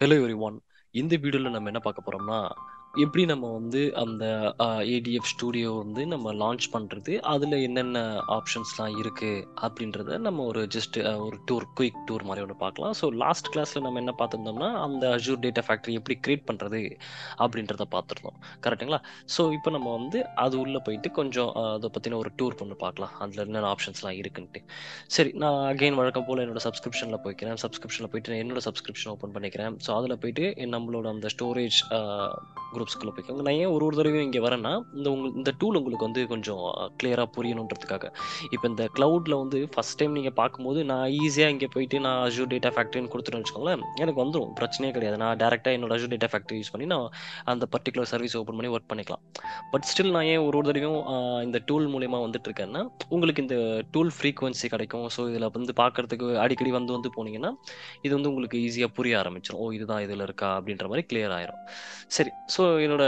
Hello everyone. இந்த வீடியோல நம்ம என்ன பார்க்க போறோம்னா, எப்படி நம்ம வந்து அந்த ஏடிஎஃப் ஸ்டூடியோ வந்து நம்ம லான்ச் பண்றது, அதுல என்னென்ன ஆப்ஷன்ஸ்லாம் இருக்கு அப்படின்றத நம்ம ஒரு ஜஸ்ட் ஒரு குயிக் டூர் மாரி ஒண்ணு பார்க்கலாம். ஸோ லாஸ்ட் கிளாஸ்ல நம்ம என்ன பார்த்திருந்தோம்னா, அந்த அசூர் டேட்டா ஃபேக்டரி எப்படி கிரியேட் பண்றது அப்படின்றத பார்த்துருந்தோம். கரெக்ட்டுங்களா? ஸோ இப்போ நம்ம வந்து அது உள்ள போயிட்டு கொஞ்சம் அத பத்தின ஒரு டூர் ஒண்ணு பார்க்கலாம். அதுல என்னென்ன ஆப்ஷன்ஸ்லாம் இருக்குன்ட்டு. சரி, நான் அகைன் வழக்கம் போல என்னோட சப்ஸ்கிரிப்ஷன்ல போய்க்கிறேன். சப்ஸ்கிரிப்ஷன்ல போயிட்டு என்னோட சப்ஸ்கிரிப்ஷன் ஓப்பன் பண்ணிக்கிறேன். ஸோ அதில போயிட்டு நம்மளோட அந்த ஸ்டோரேஜ் குரூப்ஸ்குள்ள போய்க்கோங்க. நான் ஏன் ஒரு தடவையும் இங்க வரேன்னா, இந்த டூல் உங்களுக்கு வந்து கொஞ்சம் கிளியரா புரியணுன்றதுக்காக. இப்ப இந்த கிளவுட்ல வந்து ஃபர்ஸ்ட் டைம் நீங்க பார்க்கும்போது, நான் ஈஸியா இங்க போயிட்டு நான் அசூர் டேட்டா ஃபேக்டரின்னு குடுத்துட்டேன்னு வச்சுக்கோங்களேன், எனக்கு வந்துரும். பிரச்சனையே கிடையாது. நான் டைரக்ட்டா என்னோட அசூர் டேட்டா ஃபேக்டரி யூஸ் பண்ணி நான் அந்த பர்ட்டிகுலர் சர்வீஸ் ஓப்பன் பண்ணி வொர்க் பண்ணிக்கலாம். பட் ஸ்டில் நான் ஏன் ஒரு தடவையும் இந்த டூல் மூலியமா வந்துட்டுருக்கேன்னா, உங்களுக்கு இந்த டூல் ஃப்ரீக்வன்சி கிடைக்கும். ஸோ இதில வந்து பார்க்கறதுக்கு அடிக்கடி வந்து வந்து போனீங்கன்னா, இது வந்து உங்களுக்கு ஈஸியா புரிய ஆரம்பிச்சுரும். ஓ! இதுதான் இதில இருக்கா அப்படின்ற மாரி கிளியர் ஆயிரும். சரி. ஸோ என்னோட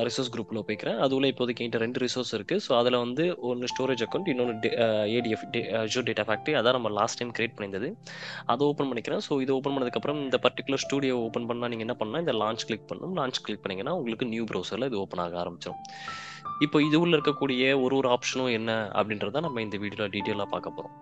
ரிசோர்ஸ் குரூப்ல போய்க்கிறேன். அது உள்ள இப்போதைக்கு என்கிட்ட 2 ரிசோர்ஸ் இருக்கு. ஸோ அதில வந்து ஒண்ணு ஸ்டோரேஜ் அக்கவுண்ட், இன்னொன்னு ஏடிஎஃப் அசூர் டேட்டா ஃபேக்டரி. அதான் நம்ம லாஸ்ட் டைம் கிரியேட் பண்ணியிருந்தது. அத ஓப்பன் பண்ணிக்கிறேன். ஸோ இத ஓப்பன் பண்ணதுக்கப்புறம் இந்த பர்ட்டிகுலர் ஸ்டூடியோ ஓப்பன் பண்ணா நீங்க என்ன பண்ணணும்னா, இந்த லான்ச் கிளிக் பண்ணணும். லான்ச் கிளிக் பண்ணீங்கன்னா, உங்களுக்கு நியூ ப்ரௌசர்ல இது ஓப்பன் ஆக ஆரம்பிச்சுரும். இப்போ இது உள்ள இருக்கக்கூடிய ஒரு ஆப்ஷனும் என்ன அப்படின்றத நம்ம இந்த வீடியோல டீட்டெயிலா பார்க்க போறோம்.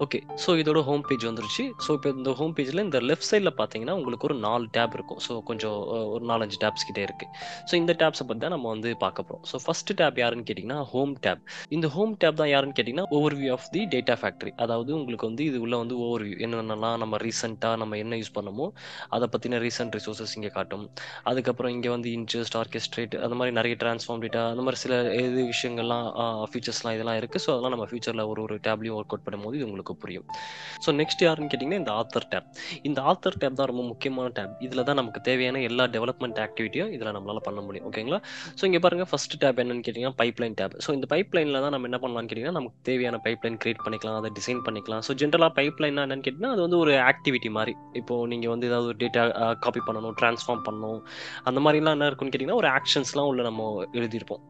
ஓகே. ஸோ இதோட ஹோம் பேஜ் வந்துருச்சு. ஸோ இப்போ இந்த ஹோம் பேஜ்ல இந்த லெஃப்ட் சைட்ல பார்த்தீங்கன்னா, உங்களுக்கு ஒரு 4 டேப் இருக்கும். ஸோ கொஞ்சம் ஒரு 4, 5 டேப்ஸ் கிட்ட இருக்கு. ஸோ இந்த டேப்ஸ பத்தி தான் நம்ம வந்து பார்க்க போறோம். ஸோ ஃபர்ஸ்ட் டேப் யாருன்னு கேட்டீங்கன்னா, ஹோம் டேப். இந்த ஹோம் டேப் தான் யாருன்னு கேட்டீங்கன்னா, overview of the data factory. அதாவது உங்களுக்கு வந்து இது உள்ள வந்து ஓவர்வியூ என்னென்னலாம் நம்ம ரீசென்ட்டா நம்ம என்ன யூஸ் பண்ணோமோ, அத பத்தின ரீசென்ட் ரிசோர்ஸஸ் இங்க காட்டும். அதுக்கப்புறம் இங்க வந்து இன்ஜெஸ்ட், ஆர்கெஸ்ட்ரேட் அந்த மாரி நெறைய டிரான்ஸ்ஃபார்ம் டேட்டா அந்த மாரி சில இது விஷயங்கள்லாம் ஃபீச்சர்ஸ்லாம் இதெல்லாம் இருக்கு. ஸோ அதெல்லாம் நம்ம ஃபியூச்சர்ல ஒரு டேப்லயும் ஒர்க் அவுட் பண்ணும்போது இது உங்களுக்கு புரியும். ஸோ நெக்ஸ்ட் யாருன்னு கேட்டீங்கன்னா, இந்த ஆத்தர் டேப். இந்த ஆத்தர் டேப் தான் ரொம்ப முக்கியமான டேப். இதுல தான் நமக்கு தேவையான எல்லா டெவலப்மெண்ட் ஆக்டிவிட்டியும் இதுல நம்மளால பண்ண முடியும். ஓகேங்களா? ஸோ இங்க பாருங்க ஃபர்ஸ்ட் டேப் என்னன்னு கேட்டீங்கன்னா, பைப்லைன் டேப். ஸோ இந்த பைப்லைன்ல தான் நம்ம என்ன பண்ணலாம்னு கேட்டீங்கன்னா, நமக்கு தேவையான பைப்லைன் கிரியேட் பண்ணிக்கலாம். அத டிசைன் பண்ணிக்கலாம். ஸோ ஜென்ரலா பைப்லைன்னா என்னன்னு கேட்டீங்கன்னா, அது வந்து ஒரு ஆக்டிவிட்டி மாரி. இப்போ நீங்க வந்து ஏதாவது ஒரு டேட்டா காப்பி பண்ணணும், ட்ரான்ஸ்ஃபார்ம் பண்ணணும். அந்த மாரிலாம் என்ன இருக்கும்னு கேட்டீங்கன்னா, ஒரு ஆக்ஷன்ஸ்லாம் உள்ள நம்ம எழுதியிருப்போம்.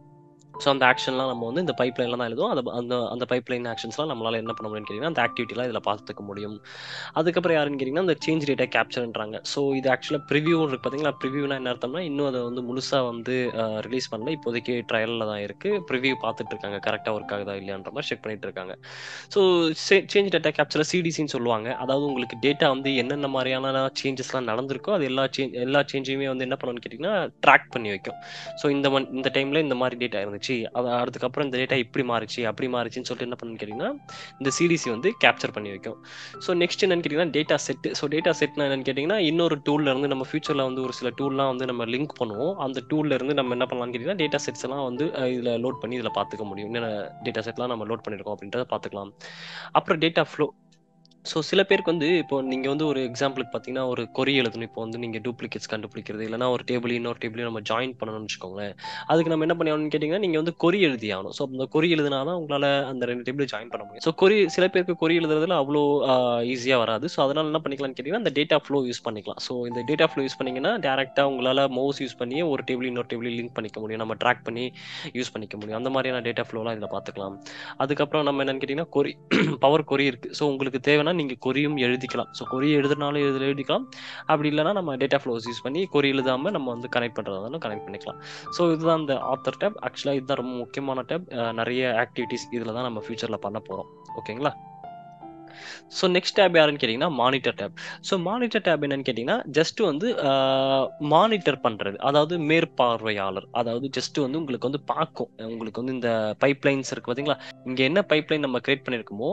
ஸோ அந்த ஆக்ஷன்லாம் நம்ம வந்து இந்த பைப்லைன்ல தான் எழுதுவோம். அந்த அந்த பைப்லைன் ஆக்ஷன்ஸ்லாம் நம்மளால என்ன பண்ண முடியும்னு கேட்டீங்கன்னா, அந்த ஆக்டிவிட்டிலாம் இதில பார்த்துக்க முடியும். அதுக்கப்புறம் யாருன்னு கேட்டீங்கன்னா, இந்த சேஞ்ச் டேட்டா கேப்சர்ன்றாங்க. ஸோ இது ஆக்சுவலா ப்ரிவ்யூ இருக்கு பார்த்தீங்களா? ப்ரிவ்யூனா என்ன அர்த்தம்னா, இன்னும் அத வந்து முழுசா வந்து ரிலீஸ் பண்ணல. இப்போதைக்கு ட்ரையல்ல தான் இருக்கு. ப்ரிவ்யூ பார்த்துட்டு இருக்காங்க. கரெக்ட்டா ஒர்க் ஆகுதா இல்லையான்ற மாரி செக் பண்ணிட்டு இருக்காங்க. ஸோ சேஞ்ச் டேட்டா கேப்சர சிடிசின்னு சொல்லுவாங்க. அதாவது உங்களுக்கு டேட்டா வந்து என்னென்ன மாரியான சேஞ்சஸ்லாம் நடந்திருக்கோ, அது எல்லா சேஞ்சையுமே வந்து என்ன பண்ணும்னு கேட்டீங்கன்னா, ட்ராக் பண்ணி வைக்கும். ஸோ இந்த டைம்ல இந்த மாரி டேட்டா இருந்துச்சு. அதுக்கப்புறம் இந்த டேட்டா இப்படி மாறுச்சு, அப்படி மாறுச்சுன்னு சொல்லிட்டு என்ன பண்ணும்னு கேட்டீங்கன்னா, இந்த சிடிசி வந்து கேப்சர் பண்ணி வைக்கும். ஸோ நெக்ஸ்ட் என்னன்னு கேட்டீங்கன்னா, டேட்டா செட். ஸோ டேட்டா செட்னா என்னன்னு கேட்டீங்கன்னா, இன்னொரு டூல்ல இருந்து நம்ம ஃபியூச்சர்ல வந்து ஒரு சில டூல்லாம் வந்து நம்ம லிங்க் பண்ணுவோம். அந்த டூல்ல இருந்து நம்ம என்ன பண்ணலாம்னு கேட்டீங்கன்னா, டேட்டா செட்ஸ் எல்லாம் வந்து இதுல லோட் பண்ணி இதுல பார்த்துக்க முடியும். என்னென்ன டேட்டா செட்லாம் நம்ம லோட் பண்ணியிருக்கோம் அப்படின்றத பார்த்துக்கலாம். அப்புறம் டேட்டா ஃப்ளோ. ஸோ சில பேருக்கு வந்து இப்போ நீங்க வந்து ஒரு எக்ஸாம்பிளுக்கு பார்த்தீங்கன்னா, ஒரு கொரி எழுதணும். இப்போ வந்து நீங்க டூப்ளிகேட்ஸ் கண்டுபிடிக்கிறது, இல்லன்னா ஒரு டேபிளையும் இன்னொரு டேபிளையும் நம்ம ஜாயின் பண்ணணும்னு வச்சுக்கோங்களேன். அதுக்கு நம்ம என்ன பண்ணி ஆகணும்னு கேட்டீங்கன்னா, நீங்க வந்து கொரி எழுதி ஆகணும். ஸோ அந்த கொரி எழுதினா தான் உங்களால அந்த 2 டேபிளையும் ஜாயின் பண்ண முடியும். ஸோ சில பேருக்கு கொரி எழுதுறதுல அவ்வளோ ஈஸியா வராது. ஸோ அதனால என்ன பண்ணிக்கலாம்னு கேட்டீங்கன்னா, இந்த டேட்டா ஃப்ளோ யூஸ் பண்ணிக்கலாம். ஸோ இந்த டேட்டா ஃப்ளோ யூஸ் பண்ணீங்கன்னா, டைரக்ட்டா உங்களால மவுஸ் யூஸ் பண்ணியே ஒரு டேபிள் இன்னொரு டேபிள் லிங்க் பண்ணிக்க முடியும். நம்ம ட்ராக் பண்ணி யூஸ் பண்ணிக்க முடியும். அந்த மாதிரியான டேட்டா ஃப்ளோலாம் இதில பார்த்துக்கலாம். அதுக்கப்புறம் நம்ம என்னன்னு கேட்டீங்கன்னா, பவர் கொரி இருக்கு. ஸோ உங்களுக்கு தேவைன்னா நீங்க கொரியும் எழுதிக்கலாம். ஸோ கொரி எழுதுனாலும் இதில எழுதிக்கலாம். அப்படி இல்லன்னா நம்ம டேட்டா ஃப்ளோஸ் யூஸ் பண்ணி கொரி எழுதாம நம்ம வந்து கனெக்ட் பண்றதா இருந்தாலும் கனெக்ட் பண்ணிக்கலாம். ஸோ இதுதான் இந்த ஆத்தர் டேப். ஆக்சுவலா இதுதான் ரொம்ப முக்கியமான டேப். நெறைய ஆக்டிவிட்டீஸ் இதில தான் நம்ம ஃபியூச்சர்ல பண்ண போறோம். ஓகேங்களா? ஸோ நெக்ஸ்ட் டேப் யாருன்னு கேட்டீங்கன்னா, monitor tab. So monitor tab என்னன்னு கேட்டீங்கன்னா, ஜஸ்ட் வந்து மானிட்டர் பண்றது. அதாவது மேற்பார்வையாளர். அதாவது ஜஸ்ட் வந்து உங்களுக்கு வந்து பார்க்கும். உங்களுக்கு வந்து இந்த பைப்லைன்ஸ் இருக்கு பார்த்தீங்களா? இங்க என்ன பைப்லைன் நம்ம கிரியேட் பண்ணியிருக்கோமோ,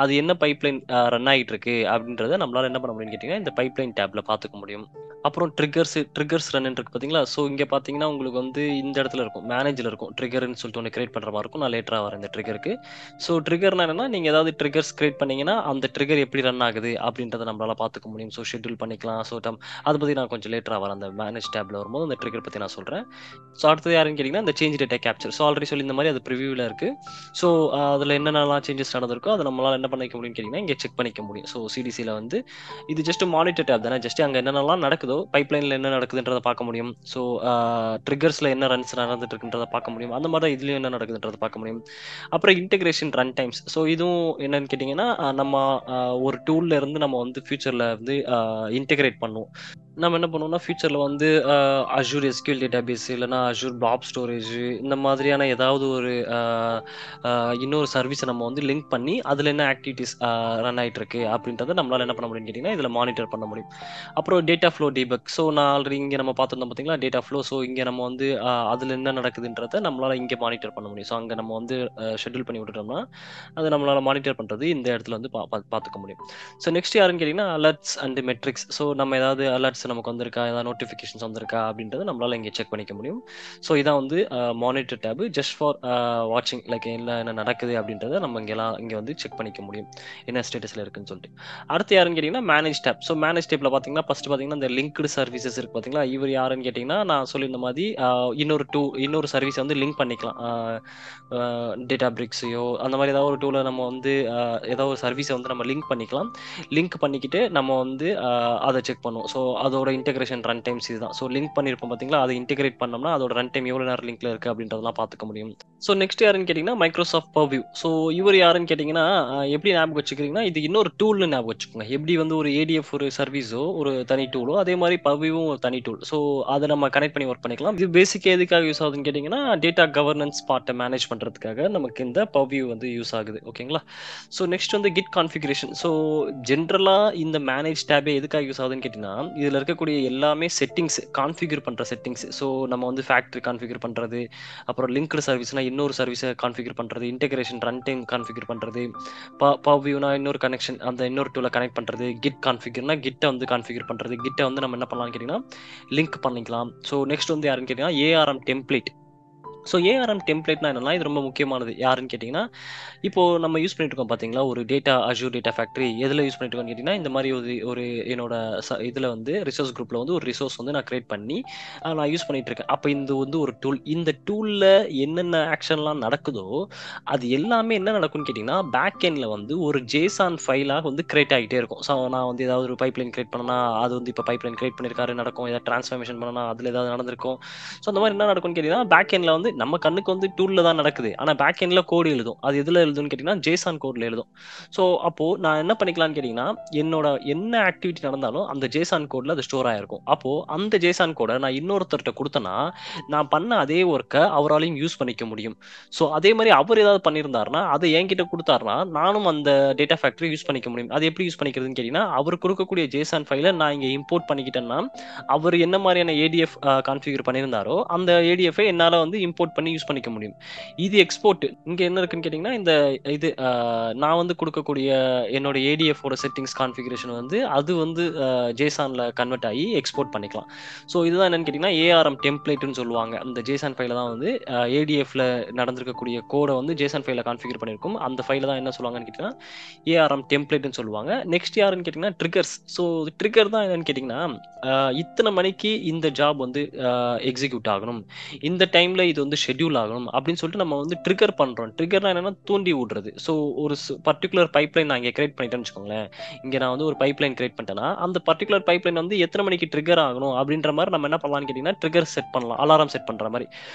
அது என்ன பைப்லைன் ரன் ஆயிட்டு இருக்கு அப்படின்றத நம்மளால என்ன பண்ண முடியும்னு கேட்டீங்கன்னா, இந்த பைப்லைன் டேப்ல பார்த்துக்க முடியும். அப்புறம் ட்ரிகர்ஸ் ரன்னு இருக்கு பார்த்தீங்களா? ஸோ இங்க பார்த்தீங்கன்னா, உங்களுக்கு வந்து இந்த இடத்துல இருக்கும். மேனேஜ்ல இருக்கும். ட்ரிகர்ன்னு சொல்லிட்டு ஒண்ணு கிரியேட் பண்ற மாரி இருக்கும். நான் லேட்டரா வரேன் இந்த ட்ரிகருக்கு. ஸோ ட்ரிகர்னா என்னன்னா, நீங்க ஏதாவது ட்ரிகர்ஸ் கிரியேட் பண்ணீங்கன்னா, அந்த ட்ரிகர் எப்படி ரன் ஆகுது அப்படின்றத நம்மளால பார்த்துக்க முடியும். ஸோ ஷெட்யூல் பண்ணிக்கலாம். அத பத்தி நான் கொஞ்சம் லேட்டரா வரேன். அந்த மேனேஜ் டேப்ல வரும்போது அந்த ட்ரிகர் பத்தி நான் சொல்றேன். ஸோ அடுத்தது யாருன்னு கேட்டீங்கன்னா, இந்த change data capture. So already சொல்லியிருந்த மாரி அது ப்ரிவியூல இருக்கு. ஸோ அதுல என்னென்னலாம் சேஞ்சஸ் நடந்திருக்கோ, அத நம்மளால என்ன பண்ணிக்க முடியும்னு கேட்டீங்கன்னா, இங்க செக் பண்ணிக்க முடியும். ஸோ சிடிசில வந்து இது ஜஸ்ட் மானிட்டர் டேப் தானே. ஜஸ்ட் அங்க என்னென்னலாம் நடக்குதோ, பைப்லைன்ல என்ன நடக்குதுன்றத பார்க்க முடியும். ஸோ ட்ரிகர்ஸ்ல என்ன ரன்ஸ் நடந்துட்டு இருக்குன்றத பார்க்க முடியும். அந்த மாரி தான் இதுலயும் என்ன நடக்குதுன்றத பார்க்க முடியும். அப்புறம் இன்டகிரேஷன் ரன் டைம்ஸ். ஸோ இதுவும் என்னன்னு கேட்டீங்கன்னா, நம்ம ஒரு டூல்ல இருந்து நம்ம வந்து ஃபியூச்சர்ல வந்து இன்டகிரேட் பண்ணுவோம். நம்ம என்ன பண்ணுவோம்னா, ஃபியூச்சர்ல வந்து Azure SQL டேட்டாபேஸ் இல்லன்னா Azure Blob Storage இந்த மாதிரியான ஏதாவது ஒரு இன்னொரு சர்வீஸ நம்ம வந்து லிங்க் பண்ணி, அதுல என்ன ஆக்டிவிட்டீஸ் ரன் ஆயிட்டு இருக்கு அப்படின்றத நம்மளால என்ன பண்ண முடியும்னு கேட்டீங்கன்னா, இதுல மானிட்டர் பண்ண முடியும். அப்புறம் டேட்டா ஃப்ளோ டீபக். ஸோ நான் ஆல்ரெடி இங்க நம்ம பார்த்திருந்தோம் பார்த்தீங்களா, டேட்டா ஃப்ளோ. ஸோ இங்க நம்ம வந்து அதுல என்ன நடக்குதுன்றத நம்மளால இங்க மானிட்டர் பண்ண முடியும். ஸோ அங்க நம்ம வந்து ஷெட்யூல் பண்ணி விட்டுட்டோம்னா, அத நம்மளால மானிட்டர் பண்றது இந்த இடத்துல வந்து பார்த்துக்க முடியும். ஸோ நெக்ஸ்ட் யாருன்னு கேட்டீங்கன்னா, அலர்ட்ஸ் அண்ட் மெட்ரிக்ஸ். ஸோ நம்ம ஏதாவது அலர்ட்ஸ் நமக்கு வந்திருக்கா, ஏதாவது நோட்டிஃபிகேஷன்ஸ் வந்திருக்கா அப்படின்றத நம்மளால இங்க செக் பண்ணிக்க முடியும். ஸோ இதான் வந்து மானிட்டர் டேப் ஜஸ்ட் ஃபார் வாட்சிங் லைக் என்ன நடக்குது அப்படின்றத நம்ம இங்க வந்து செக் பண்ணிக்க முடியும். என்ன ஸ்டேட்டஸ்ல இருக்குன்னு சொல்லிட்டு. அடுத்து யாருன்னு கேட்டீங்கன்னா, மேனேஜ் டேப். ஸோ மேனேஜ் டேப்ல பார்த்தீங்கன்னா, ஃபர்ஸ்ட் பார்த்தீங்கன்னா, இந்த லிங்க்டு சர்வீசஸ் இருக்கு பார்த்தீங்களா, இவர் யாருன்னு கேட்டீங்கன்னா, நான் சொல்லியிருந்த மாதிரி இன்னொரு சர்வீஸை வந்து லிங்க் பண்ணிக்கலாம். டேட்டா பிரிக்ஸையோ அந்த மாதிரி ஏதாவது ஒரு டூலை நம்ம வந்து ஏதாவது ஒரு சர்வீஸை வந்து நம்ம லிங்க் பண்ணிக்கலாம். லிங்க் பண்ணிக்கிட்டு நம்ம வந்து அதை செக் பண்ணுவோம். ஸோ அதோட இன்டெகிரேஷன் ரன் டைம்ஸ் இதுதான். ஸோ லிங்க் பண்ணியிருப்போம் பார்த்தீங்களா, அதை இன்டெகிரேட் பண்ணோம்னா அதோட ரன் டைம் எவ்வளோ நேரம் லிங்க்ல இருக்கு அப்படின்றதெல்லாம் பார்த்துக்க முடியும். ஸோ நெக்ஸ்ட் யாருன்னு கேட்டிங்கன்னா, மைக்ரோசாஃப்ட் பர்வியூ. ஸோ இவர் யாருன்னு கேட்டிங்கன்னா, எப்படி ஞாபகம் வச்சுக்கிறீங்கன்னா, இது இன்னொரு டூல்னு ஞாபகம் வச்சுக்கோங்க. எப்படி வந்து ஒரு ஏடிஎஃப் ஒரு சர்வீஸோ ஒரு தனி டூலோ, அதே மாதிரி பர்வியூவும் ஒரு தனி டூல். ஸோ அதை நம்ம கனெக்ட் பண்ணி ஒர்க் பண்ணிக்கலாம். இது பேசிக்காக எதுக்காக யூஸ் ஆகுதுன்னு கேட்டிங்கன்னா, டேட்டா கவர்னன்ஸ் பார்ட்டை மேனேஜ் பண்ணுறதுக்காக நமக்கு இந்த பர்வியூ வந்து யூஸ் ஆகுது. ஓகேங்களா? ஸோ நெக்ஸ்ட் வந்து கிட் கான்ஃபிகரேஷன். ஸோ ஜென்ரலா இந்த மேனேஜ் டேபே எதுக்காக யூஸ் ஆகுதுன்னு கேட்டீங்கன்னா, இதுல இருக்கக்கூடிய எல்லாமே செட்டிங்ஸ் கான்ஃபிகர் பண்ற செட்டிங்ஸ். ஸோ நம்ம வந்து ஃபேக்டரி கான்ஃபிகர் பண்றது, அப்புறம் லிங்க்டு சர்வீஸ்னா இன்னொரு சர்வீஸை கான்ஃபிகர் பண்றது, இன்டெகிரேஷன் ரன் டைம் கான்ஃபிகர் பண்றது, பர்வியூனா இன்னொரு கனெக்ஷன் அந்த இன்னொரு டூலை கனெக்ட் பண்றது, கிட் கான்ஃபிகர்னா கிட்டை வந்து கான்ஃபிகர் பண்றது, கிட்டை வந்து நம்ம என்ன பண்ணலாம்னு கேட்டீங்கன்னா லிங்க் பண்ணிக்கலாம். ஸோ நெக்ஸ்ட் வந்து யாருன்னு கேட்டீங்கன்னா, ஏஆர்எம் டெம்ப்ளேட். ஸோ ஏஆர்எம் டெம்ப்ளேட்னா என்னன்னா, இது ரொம்ப முக்கியமானது. யாருன்னு கேட்டீங்கன்னா, இப்போ நம்ம யூஸ் பண்ணிட்டு இருக்கோம் பாத்தீங்களா, ஒரு Azure டேட்டா ஃபேக்டரி எதுல யூஸ் பண்ணிட்டு இருக்கோம்னு கேட்டீங்கன்னா, இந்த மாதிரி ஒரு ஒரு என்னோட இதுல வந்து ரிசோர்ஸ் குரூப்ல வந்து ஒரு ரிசோர்ஸ் வந்து நான் கிரியேட் பண்ணி நான் யூஸ் பண்ணிட்டு இருக்கேன். அப்ப இந்த வந்து ஒரு டூல். இந்த டூல்ல என்னென்ன ஆக்ஷன்லாம் நடக்குதோ அது எல்லாமே என்ன நடக்கும்னு கேட்டீங்கன்னா, பேக் எண்ட்ல வந்து ஒரு JSON ஃபைலா வந்து கிரியேட் ஆகிட்டே இருக்கும். ஸோ நான் வந்து ஏதாவது ஒரு பைப்லைன் கிரியேட் பண்ணனா, அது வந்து இப்போ பைப்லைன் கிரியேட் பண்ணியிருக்காரு நடக்கும். ஏதாவது டிரான்ஸ்ஃபர்மேஷன் பண்ணனா அதுல ஏதாவது நடந்திருக்கும். ஸோ அந்த மாதிரி என்ன நடக்கும்னு கேட்டீங்கன்னா, பேக் எண்ட்ல வந்து நம்ம கண்ணுக்கு வந்து டூல்ல தான் நடக்குது. ஆனா பேக் எண்ட்ல கோடு எழுதும். அது எதுல எழுதும்னு கேட்டீங்கன்னா, JSON கோட்ல எழுதும். ஸோ அப்போ நான் என்ன பண்ணிக்கலாம்னு கேட்டீங்கன்னா, என்னோட என்ன ஆக்டிவிட்டி நடந்தாலும் அந்த JSON கோட்ல அது ஸ்டோர் ஆயிருக்கும். அப்போ அந்த JSON கோட நான் இன்னொருத்தர்ட்ட குடுத்தேன்னா, நான் பண்ண அதே ஒர்க்க அவராலயும் யூஸ் பண்ணிக்க முடியும். ஸோ அதே மாதிரி அவர் ஏதாவது பண்ணியிருந்தாருன்னா, அதை என்கிட்ட குடுத்தாருன்னா, நானும் அந்த டேட்டா ஃபேக்டரி யூஸ் பண்ணிக்க முடியும். அது எப்படி யூஸ் பண்ணிக்கிறதுன்னு கேட்டீங்கன்னா, அவர் குடுக்கக்கூடிய JSON ஃபைல நான் இங்க இம்போர்ட் பண்ணிக்கிட்டேன்னா, அவர் என்ன மாதிரியான ADF கான்ஃபிகர் பண்ணியிருந்தாரோ, அந்த ADF-ஐ என்னால வந்து இம்போர்ட் பண்ணி யூஸ் பண்ணிக்க முடியும். இது எக்ஸ்போர்ட். இங்க என்ன இருக்குன்னு கேட்டீங்கன்னா, இந்த இது நான் வந்து குடுக்கக்கூடிய என்னோட ADF ஓட செட்டிங்ஸ் கான்ஃபிகரேஷன் வந்து அது வந்து JSON-ல கன்வெர்ட் ஆகி எக்ஸ்போர்ட் பண்ணிக்கலாம். ஸோ இதுதான் என்னன்னு கேட்டீங்கன்னா, ARM டெம்ப்ளேட்ன்னு சொல்லுவாங்க. அந்த JSON ஃபைல தான் வந்து ADF-ல நடந்திருக்கக்கூடிய கோட வந்து JSON ஃபைல கான்ஃபிகர் பண்ணியிருக்கும். அந்த ஃபைல தான் என்ன சொல்லுவாங்கன்னு கேட்டீங்கன்னா, ARM டெம்ப்ளேட்ன்னு சொல்லுவாங்க. நெக்ஸ்ட் யாருன்னு கேட்டீங்கன்னா, ட்ரிகர்ஸ். ஸோ ட்ரிகர் தான் என்னன்னு கேட்டீங்கன்னா, இத்தனை மணிக்கு இந்த ஜாப் வந்து எக்ஸிக்யூட் ஆகணும். இந்த டைம்ல இது வந்து ஷெட்யூல் ஆகணும் அப்படின்னு சொல்லிட்டு நம்ம வந்து ட்ரிகர் பண்றோம். ட்ரிகர்னா என்னன்னா தூண்டி விடுறது. ஸோ ஒரு பர்ட்டிகுலர் பைப்லைன் நான் இங்க கிரியேட் பண்ணிட்டேன்னு வச்சுக்கோங்களேன். இங்க நான் வந்து ஒரு பைப்லைன் கிரியேட் பண்ணிட்டேன்னா, அந்த பர்ட்டிகுலர் பைப்லைன் வந்து எத்தனை மணிக்கு ட்ரிகர் ஆகணும் அப்படின்ற மாதிரி நம்ம என்ன பண்ணலாம்னு கேட்டீங்கன்னா, ட்ரிகர் செட் பண்ணலாம். அலாரம் செட் பண்ற மாதிரி.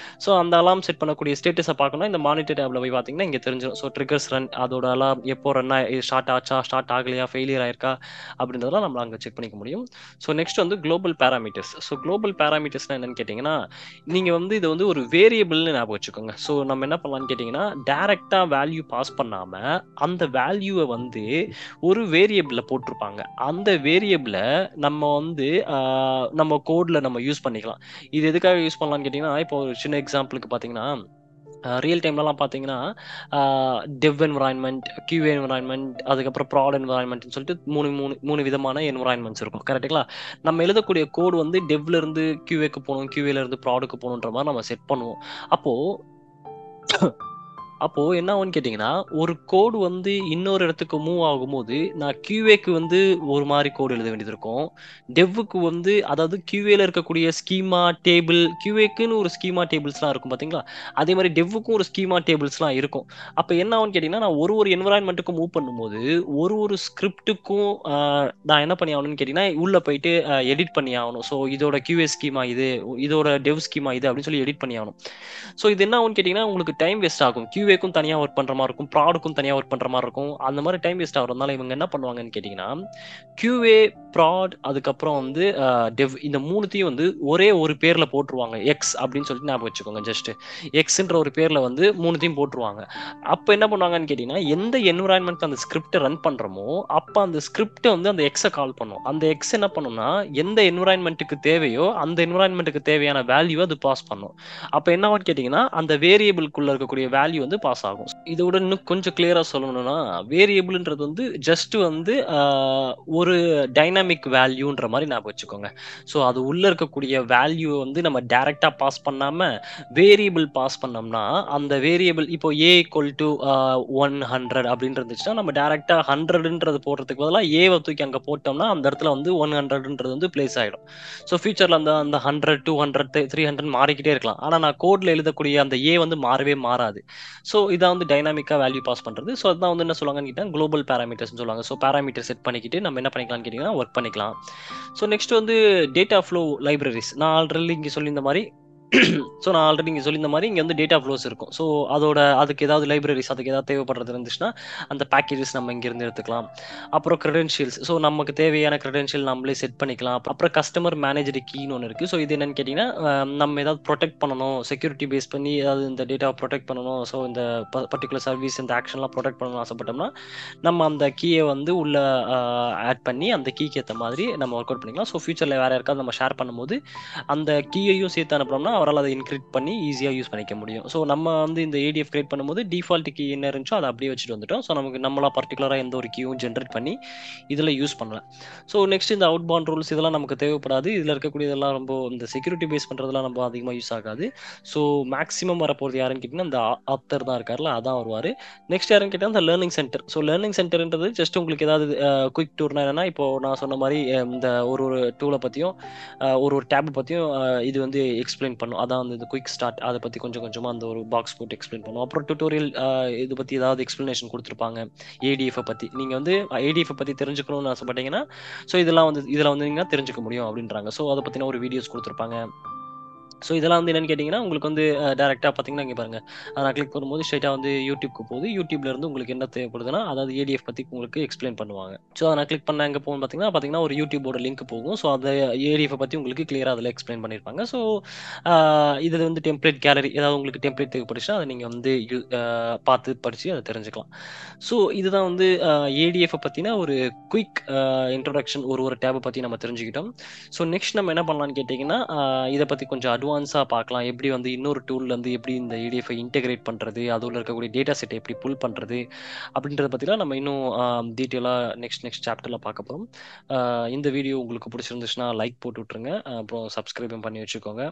ஸோ அந்த அலாரம் செட் பண்ணக்கூடிய ஸ்டேட்டஸை பார்க்கணும். இந்த மானிட்டர் டேப்ல போய் பார்த்தீங்கன்னா இங்க தெரிஞ்சிடும். ஸோ ட்ரிகர்ஸ் ரன் அதோட அலாரம் எப்போ ரன் ஸ்டார்ட் ஆச்சா, ஸ்டார்ட் ஆகலையா, ஃபெயிலியர் ஆயிருக்கா அப்படின்றதெல்லாம் நம்ம அங்க செக் பண்ணிக்க முடியும். ஸோ நெக்ஸ்ட் வந்து குளோபல் பேராமீட்டர்ஸ். ஸோ குளோபல் பேராமீட்டர்ஸ்னா என்னன்னு கேட்டீங்கன்னா, நீங்க வந்து இதை வந்து ஒரு வேரியபிள்னு ஞாபகம் வச்சுக்கோங்க. ஸோ நம்ம என்ன பண்ணலாம்னு கேட்டீங்கன்னா, டைரக்டா வேல்யூ பாஸ் பண்ணாம அந்த வேல்யூவை வந்து ஒரு வேரியபிள்ல போட்டிருப்பாங்க. அந்த வேரியபிள நம்ம வந்து நம்ம கோட்ல நம்ம யூஸ் பண்ணிக்கலாம். இது எதுக்காக யூஸ் பண்ணலாம்னு கேட்டீங்கன்னா, இப்போ ஒரு சின்ன எக்ஸாம்பிளுக்கு பார்த்தீங்கன்னா, ரியல் டைம்லலாம் பார்த்தீங்கன்னா, டெவ் என்விரான்மென்ட், QA என்விரான்மென்ட், அதுக்கப்புறம் ப்ராட் என்விரான்மென்ட்னு சொல்லிட்டு 3 விதமான என்விரான்மென்ட்ஸ் இருக்கும். கரெக்ட்டுங்களா? நம்ம எழுதக்கூடிய கோட் வந்து டெவ்ல இருந்து QAக்கு போணும், QAல இருந்து ப்ராடுக்கு போணுன்ற மாரி நம்ம செட் பண்ணுவோம். அப்போ அப்போ என்ன ஆகும்னு கேட்டீங்கன்னா, ஒரு கோடு வந்து இன்னொரு இடத்துக்கு மூவ் ஆகும்போது, நான் QAக்கு வந்து ஒரு மாரி கோட் எழுத வேண்டியது இருக்கும். டெவ்வுக்கு வந்து அதாவது QAல இருக்கக்கூடிய ஸ்கீமா, டேபிள் QAக்குன்னு ஒரு ஸ்கீமா டேபிள்ஸ்லாம் இருக்கும் பார்த்தீங்களா? அதே மாரி டெவ்வுக்கும் ஒரு ஸ்கீமா டேபிள்ஸ்லாம் இருக்கும். அப்ப என்ன ஆகும்னு கேட்டீங்கன்னா, நான் ஒரு என்வைரன்மென்ட்க்கும் மூவ் பண்ணும்போது, ஒரு ஸ்கிரிப்ட்டுக்கும் நான் என்ன பண்ணி ஆகணும்னு கேட்டீங்கன்னா, உள்ள போயிட்டு எடிட் பண்ணி ஆகணும். ஸோ இதோட QA ஸ்கீமா இது, இதோட டெவ் ஸ்கீமா இது அப்படின்னு சொல்லி எடிட் பண்ணி ஆகணும். ஸோ இது என்ன ஆகும்னு கேட்டீங்கன்னா, உங்களுக்கு டைம் வேஸ்ட் ஆகும். QAக்கும் தனியா ஒர்க் பண்ற மாதிரி இருக்கும், ப்ராடுக்கும் தனியா ஒர்க் பண்ற மாதிரி இருக்கும். அந்த மாதிரி டைம் வேஸ்ட் ஆகுறதுனால இவங்க என்ன பண்ணுவாங்கன்னு கேட்டிங்கன்னா, QA, ப்ராட், அதுக்கப்புறம் வந்து டெவ், இந்த மூணுத்தையும் வந்து ஒரே ஒரு பேர்ல போட்டுருவாங்க. எக்ஸ் அப்படின்னு சொல்லிட்டு ஞாபகம் வச்சுக்கோங்க. ஜஸ்ட் எக்ஸ்ன்ற ஒரு பேர்ல வந்து மூணுத்தையும் போட்டுருவாங்க. அப்ப என்ன பண்ணுவாங்கன்னு கேட்டீங்கன்னா, எந்த என்விரான்மெண்ட் அந்த ஸ்கிரிப்ட் ரன் பண்றோமோ அப்ப அந்த ஸ்கிரிப்ட் வந்து அந்த எக்ஸ கால் பண்ணும். அந்த எக்ஸ் என்ன பண்ணும்னா, எந்த என்விரான்மெண்ட்டுக்கு தேவையோ அந்த என்விரான்மெண்ட்டுக்கு தேவையான வேல்யூ அது பாஸ் பண்ணும். அப்ப என்னவான்னு கேட்டீங்கன்னா, அந்த வேரியபிள்குள்ள இருக்கக்கூடிய வேல்யூ வந்து பாஸ் ஆகும். இதோட இன்னும் கொஞ்சம் கிளியரா சொல்லணும்னா, வேரியபிள்ன்றது வந்து ஜஸ்ட் வந்து ஒரு டைனாமிக் வேல்யூன்ற மாதிரி ஞாபகம் வச்சுக்கோங்க. ஸோ அது உள்ள இருக்கக்கூடிய வேல்யூ வந்து நம்ம டைரக்டா பாஸ் பண்ணாம வேரியபிள் பாஸ் பண்ணோம்னா, அந்த வேரியபிள் இப்போ a ஈக்குவல் டு 100 அப்படின்னு இருந்துச்சுன்னா, நம்ம டைரக்டா 100ன்றது போடுறதுக்கு பதிலா ஏவ தூக்கி அங்க போட்டோம்னா, அந்த இடத்துல வந்து 100ன்றது வந்து பிளேஸ் ஆயிடும். ஸோ ஃபியூச்சர்ல அந்த அந்த 100, 200, 300 மாறிக்கிட்டே இருக்கலாம். ஆனா நான் கோட்ல எழுதக்கூடிய அந்த ஏ வந்து மாறவே மாறாது. ஸோ இதான் வந்து டைனாமிக்கா வேல்யூ பாஸ் பண்றது. ஸோ அதான் வந்து என்ன சொல்லுவாங்கன்னு கேட்டா, குளோபல் பாராமீட்டர்ஸ்னு சொல்லுவாங்க. ஸோ பாராமீட்டர் செட் பண்ணிக்கிட்டு நம்ம என்ன பண்ணிக்கலாம்னு கேட்டீங்கன்னா, ஒர்க் பண்ணிக்கலாம். ஸோ நெக்ஸ்ட் வந்து டேட்டா ஃப்ளோ லைப்ரரிஸ். நான் ஆல்ரெடி இங்க சொல்லியிருந்த மாரி இங்க வந்து டேட்டா ஃப்ளோஸ் இருக்கும். ஸோ அதுக்கு ஏதாவது லைப்ரரிஸ், அதுக்கு ஏதாவது தேவைப்படுறது இருந்துச்சுன்னா, அந்த பேக்கேஜஸ் நம்ம இங்கிருந்து எடுத்துக்கலாம். அப்புறம் கிரெடென்ஷியல்ஸ். ஸோ நமக்கு தேவையான கிரெடென்ஷியல் நம்மளே செட் பண்ணிக்கலாம். அப்புறம் கஸ்டமர் மேனேஜர் கீன்னு ஒண்ணு இருக்கு. ஸோ இது என்னன்னு கேட்டீங்கன்னா, நம்ம ஏதாவது புரொடெக்ட் பண்ணணும், செக்யூரிட்டி பேஸ் பண்ணி ஏதாவது இந்த டேட்டாவ புரொடெக்ட் பண்ணணும். ஸோ இந்த பர்ட்டிகுலர் சர்வீஸ், இந்த ஆக்ஷன்லாம் புரொடெக்ட் பண்ணணும்னு ஆசைப்பட்டோம்னா, நம்ம அந்த கீய வந்து உள்ள ஆட் பண்ணி அந்த கீக்கு ஏத்த மாதிரி நம்ம ஒர்க் அவுட் பண்ணிக்கலாம். ஸோ ஃபியூச்சர்ல வேற யாருக்காவது நம்ம ஷேர் பண்ணும்போது, அந்த கீயையும் சேர்த்து அனுப்புனோம்னா, அவரால அத என்கிரிப்ட் பண்ணி ஈஸியா யூஸ் பண்ணிக்க முடியும். ஸோ நம்ம வந்து இந்த ADF கிரியேட் பண்ணும்போது டிஃபால்ட் கீ என்ன இருந்துச்சோ அத அப்படியே வச்சுட்டு வந்துட்டோம். ஸோ நமக்கு நம்மளா பர்ட்டிகுலரா எந்த ஒரு கீயும் ஜெனரேட் பண்ணி இதுல யூஸ் பண்ணல. ஸோ நெக்ஸ்ட் இந்த அவுட் பவுண்ட் ரூல்ஸ் இதெல்லாம் நமக்கு தேவைப்படாது. இதுல இருக்கக்கூடியதெல்லாம் ரொம்ப இந்த செக்யூரிட்டி பேஸ் பண்றதெல்லாம் ரொம்ப அதிகமா யூஸ் ஆகாது. ஸோ மேக்ஸிமம் வரப்போறது யாருன்னு கேட்டீங்கன்னா, இந்த ஆத்தர் தான் இருக்கார்ல, அதான் வருவாரு. நெக்ஸ்ட் யாருன்னு கேட்டா இந்த லேர்னிங் சென்டர். ஸோ லேர்னிங் சென்டர்ன்றது ஜஸ்ட் உங்களுக்கு ஏதாவது குயிக் டூர்னா என்னன்னா, இப்போ நான் சொன்ன மாரி இந்த ஒரு ஒரு டூல பத்தியும் ஒரு ஒரு டேப் பத்தியும் இது வந்து எக்ஸ்பிளைன் பண்ணும். அதான் வந்து இந்த குயிக் ஸ்டார்ட் அத பத்தி கொஞ்சம் கொஞ்சமா அந்த ஒரு பாக்ஸ் போட்டு எக்ஸ்பிளைன் பண்ணும். அப்புறம் டியூட்டோரியல் இது பத்தி ஏதாவது எக்ஸ்பிளனேஷன் குடுத்திருப்பாங்க. ADF பத்தி. நீங்க வந்து ADF பத்தி தெரிஞ்சுக்கணும்னு ஆசைப்பட்டீங்கன்னா, ஸோ இதெல்லாம் வந்து இதுல வந்தீங்கன்னா தெரிஞ்சுக்க முடியும் அப்படின்றாங்க. ஸோ அத பத்தின ஒரு வீடியோஸ் குடுத்திருப்பாங்க. ஸோ இதெல்லாம் வந்து என்னன்னு கேட்டீங்கன்னா, உங்களுக்கு வந்து டைரக்ட்டா பார்த்தீங்கன்னா, இங்க பாருங்க. நான் கிளிக் பண்ணும்போது ஸ்ட்ரெயிட்டா வந்து யூடியூப்க்கு போகுது. யூடியூப்ல இருந்து உங்களுக்கு என்ன தேவைப்படுதுன்னா, அதாவது ADF பத்தி உங்களுக்கு எக்ஸ்பிளைன் பண்ணுவாங்க. ஸோ அத நான் கிளிக் பண்ணா எங்க போகும்னு பார்த்தீங்கன்னா, ஒரு யூடியூபோட லிங்க் போகும். ஸோ அந்த ADF பத்தி உங்களுக்கு கிளியரா அதுல எக்ஸ்பிளைன் பண்ணியிருப்பாங்க. ஸோ ஆ இது வந்து டெம்ப்ளேட் கேலரி. ஏதாவது உங்களுக்கு டெம்ப்ளேட் தேவைப்பட்டுச்சுன்னா, அத நீங்க வந்து பார்த்து படிச்சு அத தெரிஞ்சுக்கலாம். ஸோ இதுதான் வந்து ADF பத்தின ஒரு குயிக் இன்ட்ரோடக்ஷன். ஒரு ஒரு டேப்ப பத்தி நம்ம தெரிஞ்சுக்கிட்டோம். ஸோ நெக்ஸ்ட் நம்ம என்ன பண்ணலாம்னு கேட்டீங்கன்னா, இத பத்தி கொஞ்சம் அட்வான்ஸா பார்க்கலாம். எப்படி வந்து இன்னொரு டூல்ல இருந்து எப்படி இந்த EDF இன்டகிரேட் பண்றது, அதுல இருக்கக்கூடிய டேட்டா செட்ட எப்படி புல் பண்றது, அப்படின்றத பத்திலாம் நம்ம இன்னும் டீட்டெயிலா நெக்ஸ்ட் சாப்டர்ல பார்க்க போறோம். இந்த வீடியோ உங்களுக்கு பிடிச்சிருந்துச்சுன்னா லைக் போட்டு விட்டுருங்க. அப்புறம் சப்ஸ்கிரைபும் பண்ணி வச்சுக்கோங்க.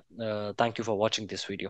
தேங்க் யூ ஃபார் வாட்சிங் திஸ் வீடியோ.